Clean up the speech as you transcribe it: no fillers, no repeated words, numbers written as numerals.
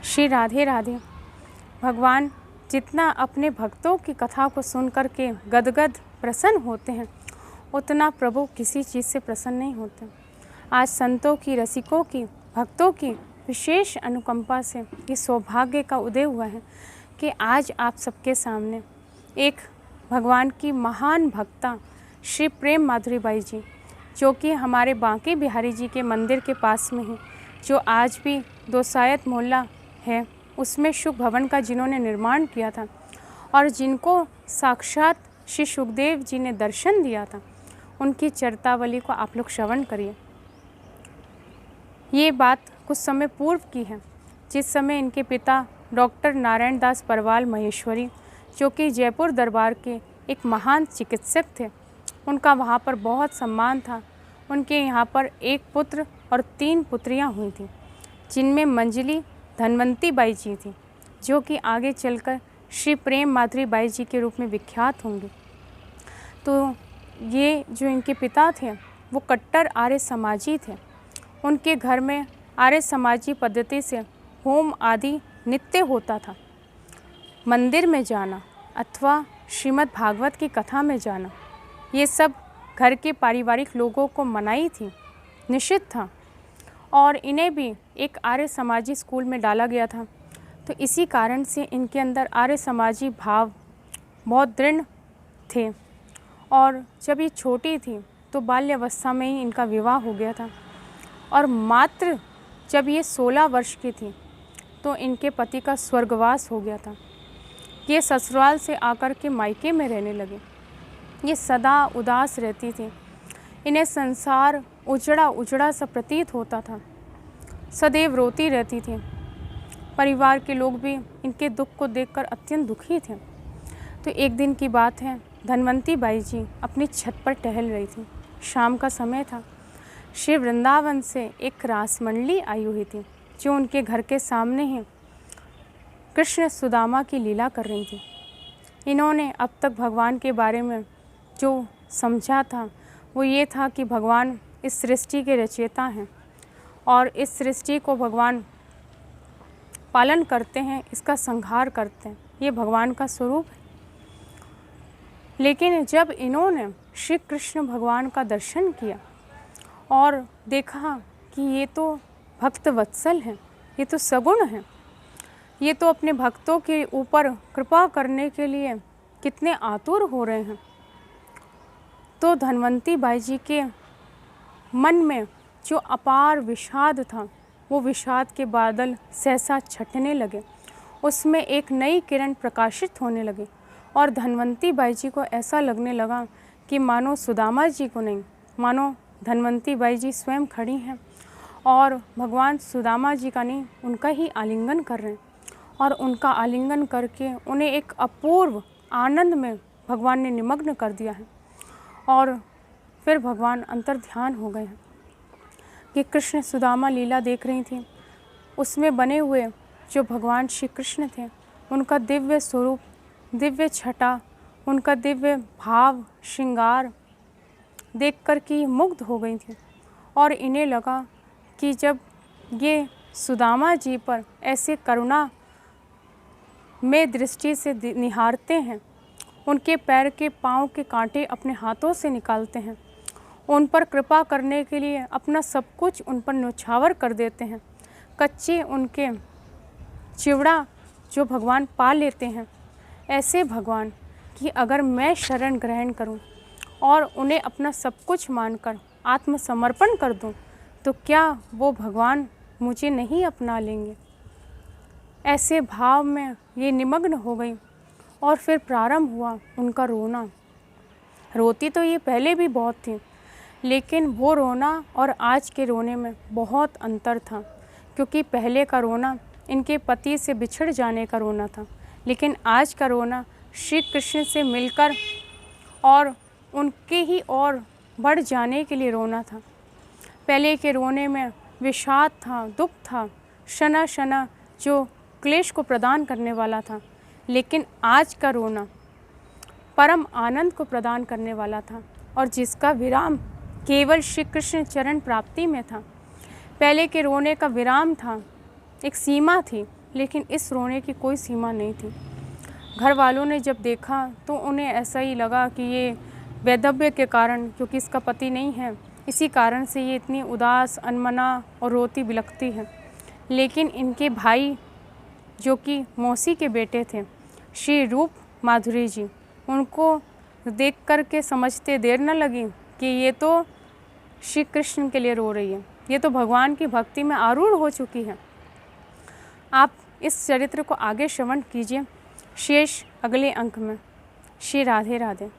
श्री राधे राधे। भगवान जितना अपने भक्तों की कथा को सुन कर के गदगद प्रसन्न होते हैं, उतना प्रभु किसी चीज़ से प्रसन्न नहीं होते। आज संतों की, रसिकों की, भक्तों की विशेष अनुकंपा से ये सौभाग्य का उदय हुआ है कि आज आप सबके सामने एक भगवान की महान भक्ता श्री प्रेम माधुरी बाई जी, जो कि हमारे बांके बिहारी जी के मंदिर के पास में ही, जो आज भी दोसायत मोहल्ला है, उसमें सुख भवन का जिन्होंने निर्माण किया था और जिनको साक्षात श्री सुखदेव जी ने दर्शन दिया था, उनकी चरितावली को आप लोग श्रवण करिए। ये बात कुछ समय पूर्व की है, जिस समय इनके पिता डॉक्टर नारायण दास परवाल महेश्वरी, जो कि जयपुर दरबार के एक महान चिकित्सक थे, उनका वहाँ पर बहुत सम्मान था। उनके यहाँ पर एक पुत्र और 3 पुत्रियाँ हुई थीं, जिनमें मंजली धनवंती बाई जी थी, जो कि आगे चलकर श्री प्रेम माधुरी बाई जी के रूप में विख्यात होंगी। तो ये जो इनके पिता थे वो कट्टर आर्य समाजी थे। उनके घर में आर्य समाजी पद्धति से होम आदि नित्य होता था। मंदिर में जाना अथवा श्रीमद् भागवत की कथा में जाना, ये सब घर के पारिवारिक लोगों को मनाही थी, निषिद्ध था। और इन्हें भी एक आर्य समाजी स्कूल में डाला गया था। तो इसी कारण से इनके अंदर आर्य समाजी भाव बहुत दृढ़ थे। और जब ये छोटी थी तो बाल्यावस्था में ही इनका विवाह हो गया था। और मात्र जब ये 16 वर्ष की थी तो इनके पति का स्वर्गवास हो गया था। ये ससुराल से आकर के मायके में रहने लगे। ये सदा उदास रहती थी। इन्हें संसार उजड़ा उजड़ा सा प्रतीत होता था। सदैव रोती रहती थी। परिवार के लोग भी इनके दुख को देखकर अत्यंत दुखी थे। तो एक दिन की बात है, धनवंती बाई जी अपनी छत पर टहल रही थी। शाम का समय था। श्री वृंदावन से एक रास मंडली आई हुई थी, जो उनके घर के सामने ही कृष्ण सुदामा की लीला कर रही थी। इन्होंने अब तक भगवान के बारे में जो समझा था वो ये था कि भगवान इस सृष्टि के रचयिता हैं और इस सृष्टि को भगवान पालन करते हैं, इसका संहार करते हैं, ये भगवान का स्वरूप है। लेकिन जब इन्होंने श्री कृष्ण भगवान का दर्शन किया और देखा कि ये तो भक्त वत्सल हैं, ये तो सगुण हैं, ये तो अपने भक्तों के ऊपर कृपा करने के लिए कितने आतुर हो रहे हैं, तो धनवंती बाई जी के मन में जो अपार विषाद था, वो विषाद के बादल सहसा छटने लगे। उसमें एक नई किरण प्रकाशित होने लगी और धनवंती बाई जी को ऐसा लगने लगा कि मानो सुदामा जी को नहीं, मानो धनवंती बाई जी स्वयं खड़ी हैं और भगवान सुदामा जी का नहीं, उनका ही आलिंगन कर रहे हैं। और उनका आलिंगन करके उन्हें एक अपूर्व आनंद में भगवान ने निमग्न कर दिया है। और फिर भगवान अंतर ध्यान हो गए हैं कि कृष्ण सुदामा लीला देख रही थी, उसमें बने हुए जो भगवान श्री कृष्ण थे, उनका दिव्य स्वरूप, दिव्य छटा, उनका दिव्य भाव श्रृंगार देख कर के मुग्ध हो गई थी। और इन्हें लगा कि जब ये सुदामा जी पर ऐसे करुणा में दृष्टि से निहारते हैं, उनके पैर के पाँव के कांटे अपने हाथों से निकालते हैं, उन पर कृपा करने के लिए अपना सब कुछ उन पर न्यौछावर कर देते हैं, कच्चे उनके चिवड़ा जो भगवान पा लेते हैं, ऐसे भगवान कि अगर मैं शरण ग्रहण करूं और उन्हें अपना सब कुछ मानकर आत्मसमर्पण कर दूं, तो क्या वो भगवान मुझे नहीं अपना लेंगे। ऐसे भाव में ये निमग्न हो गई और फिर प्रारंभ हुआ उनका रोना। रोती तो ये पहले भी बहुत थी, लेकिन वो रोना और आज के रोने में बहुत अंतर था। क्योंकि पहले का रोना इनके पति से बिछड़ जाने का रोना था, लेकिन आज का रोना श्री कृष्ण से मिलकर और उनके ही और बढ़ जाने के लिए रोना था। पहले के रोने में विषाद था, दुख था, शना शना जो क्लेश को प्रदान करने वाला था, लेकिन आज का रोना परम आनंद को प्रदान करने वाला था और जिसका विराम केवल श्री कृष्ण चरण प्राप्ति में था। पहले के रोने का विराम था, एक सीमा थी, लेकिन इस रोने की कोई सीमा नहीं थी। घर वालों ने जब देखा तो उन्हें ऐसा ही लगा कि ये वैधव्य के कारण, क्योंकि इसका पति नहीं है, इसी कारण से ये इतनी उदास, अनमना और रोती बिलखती है। लेकिन इनके भाई, जो कि मौसी के बेटे थे, श्री रूप माधुरी जी, उनको देख कर के समझते देर न लगी कि ये तो श्री कृष्ण के लिए रो रही है, ये तो भगवान की भक्ति में आरूढ़ हो चुकी है। आप इस चरित्र को आगे श्रवण कीजिए, शेष अगले अंक में। श्री राधे राधे।